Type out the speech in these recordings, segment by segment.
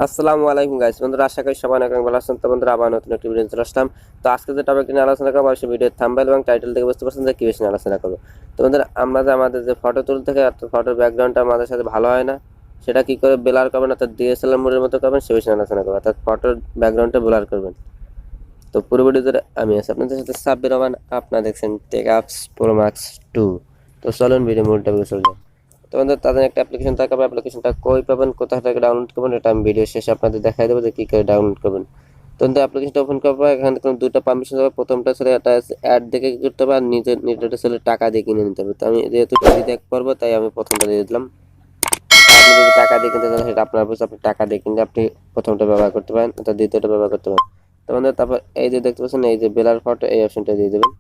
আসসালামু আলাইকুম গাইস, বন্ধুরা আশা করি সবাই অনেক ভালো আছেন। তো বন্ধুরা আবার নতুন একটি ভিডিও চলে আসলাম। তো আজকে যে টপিক নিয়ে আলোচনা করবো সেই ভিডিওর থাম্বনেল এবং টাইটেল থেকে বুঝতে পারছেন যে কি বিষয়ে আলোচনা করবো। তো বন্ধুরা আমরা যে আমাদের যে ফটো তুলতে থেকে ফটোর ব্যাকগ্রাউন্ডটা আমাদের সাথে ভালো হয় না, সেটা কি করে ব্লার করবেন অর্থাৎ ডিএসএলআর মোডের মতো করবেন সে বিষয়ে আলোচনা করবো, অর্থাৎ ফটোর ব্যাকগ্রাউন্ডটা ব্লার করবেন। তো পুরো ভিডিওতে আমি আছি আপনাদের সাথে সাব্বির রহমান, আপনারা দেখছেন টেক আপস প্রো ম্যাক্স 2। তো চলুন ভিডিও মূল টপিকে চলে যাই। তো বন্ধুরা তাদের একটা অ্যাপ্লিকেশন থাকবে, অ্যাপ্লিকেশনটা কই পাবেন, কোথা থেকে ডাউনলোড করবেন, এটা আমি ভিডিও শেষে আপনাদের দেখাই দেবো যে কী করে ডাউনলোড করবেন। তো অ্যাপ্লিকেশনটা ওপেন করার পর এখানে দেখুন দুটো পারমিশন হবে। প্রথমটা ছিল এটা অ্যাড দেখে কি করতে হবে, আর নিজেরটা ছিল টাকা দিয়ে কিনে নিতে হবে। তো আমি যেহেতু ফ্রি দেখ করবো তাই আমি প্রথমটা দিয়ে দিলাম। আপনি যদি টাকা দিয়ে কিনতে চান সেটা আপনার উপর, আপনি টাকা দিয়ে কিনলে আপনি প্রথমটা ব্যবহার করতে পারেন, অর্থাৎ দ্বিতীয়টা ব্যবহার করতে পারেন। তো বন্ধুরা তারপর এই যে দেখতে পাচ্ছেন এই যে বেলার ফটো, এই অপশনটা দিয়ে দেবেন।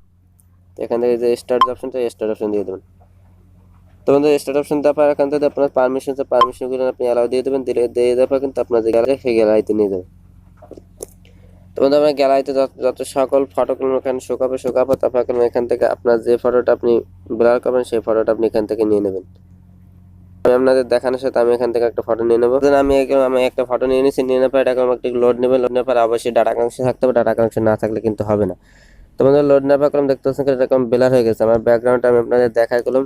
তো এখান থেকে যে স্টার্ট অপশনটা, স্টার্ট অপশন দিয়ে দেবেন। তো বন্ধু স্টার্ট অপশন দেওয়ার পর এখান থেকে আপনার পারমিশনগুলো আপনি অ্যালাউ দিয়ে দেবেন। দিয়ে দেওয়ার পর কিন্তু আপনার যে গ্যালারি সেই গ্যালারিতে নিয়ে যাবে। তো বন্ধু আপনার গ্যালারিতে যত সকল ফটোগুলো এখানে শোকাবে তারপর এখান থেকে আপনার যে ফটোটা আপনি ব্লার করবেন সেই ফটোটা আপনি এখান থেকে নিয়ে নেবেন। আমি আপনাদের দেখানোর সাথে আমি এখান থেকে একটা ফটো নিয়ে নেবো। আমি একটা ফটো নিয়ে নিচ্ছি, নিয়ে নেওয়ার পর এটা একটু লোড নেবে। লোড নেওয়ার পর অবশ্যই ডাটা কানেকশন থাকতে হবে, ডাটা কানেকশন না থাকলে কিন্তু হবে না। তো বন্ধু লোড নেওয়ার পর দেখতে পাচ্ছেন এরকম ব্লার হয়ে গেছে। আমার ব্যাকগ্রাউন্ডটা আমি আপনাদের দেখাই করলাম,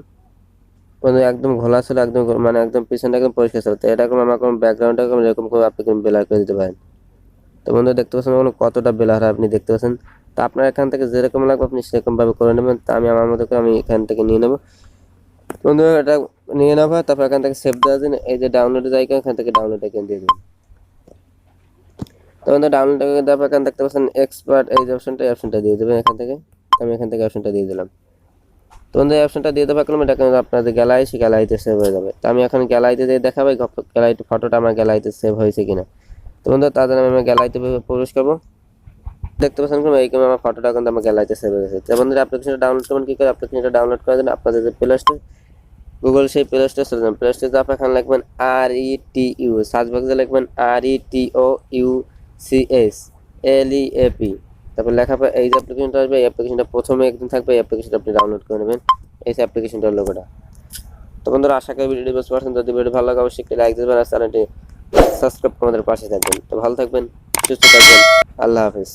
মানে একদম ঘোলা ছিল, একদম মানে একদম পিছনটা একদম পরিষ্কার ছিল। তো এরকম আমার কোনো ব্যাকগ্রাউন্ডটা এরকম করে আপনি ব্লার করে দিতে পারেন। তো বন্ধু দেখতে পাচ্ছেন কতটা ব্লার হয় আপনি দেখতে পাচ্ছেন। তো আপনার এখান থেকে যেরকম লাগবে আপনি সেরকম ভাবে করে নেবেন। তো আমি আমার মতো করে আমি এখান থেকে নিয়ে নেবো। বন্ধু এটা নিয়ে নেওয়া হয়, তারপর এখান থেকে সেভ দেওয়া দিন। এই যে ডাউনলোডের জায়গা, এখান থেকে ডাউনলোড এখানে দিয়ে দেবেন। তো বন্ধু ডাউনলোড দেওয়ার পর এখানে দেখতে পাচ্ছেন এক্সপার্ট, এই যে অপশনটা দিয়ে দেবেন এখান থেকে। আমি এখান থেকে অপশনটা দিয়ে দিলাম। তো বন্ধু এই অপশনটা দিয়ে দেওয়া করলাম, এটা কিন্তু আপনাদের গ্যালারি সেই গ্যালারিতে সেভ হয়ে যাবে। তো আমি এখন গ্যালারিতে দিয়ে দেখাবো গ্যালারিতে ফটোটা আমার গ্যালারিতে সেভ হয়েছে কিনা। তো বন্ধু তাদের আমি আমার গ্যালারিতে প্রবেশ করবো। দেখতে পাচ্ছেন এইরকম আমার ফটোটা কিন্তু আমার গ্যালারিতে সেভ হয়ে গেছে। তো বন্ধুরা অ্যাপ্লিকেশনটা ডাউনলোড করবেন কি করে, অ্যাপ্লিকেশনটা ডাউনলোড করে দেন আপনাদের যে প্লে স্টোর, গুগল সেই প্লে স্টোরে চলে যাবেন। প্লে স্টোরে যাওয়ার পর এখানে লিখবেন RETU, সার্চ বক্সে লিখবেন RETOUCHLEAP। তারপর লেখার পর এই যে অ্যাপ্লিকেশনটা আসবে, এই অ্যাপ্লিকেশনটা প্রথমে একদিন থাকবে, এই অ্যাপ্লিকেশনটা আপনি ডাউনলোড করে নেবেন। এই অ্যাপ্লিকেশনটার লোগোটা। তো বন্ধুরা আশা করি ভিডিওটি বুঝতে পারছেন। যদি ভিডিও ভালো লাগে অবশ্যই একটি লাইক দেবেন আর চ্যানেলটি সাবস্ক্রাইব করে আমাদের পাশে থাকবেন। তো ভালো থাকবেন, সুস্থ থাকবেন, আল্লাহ হাফেজ।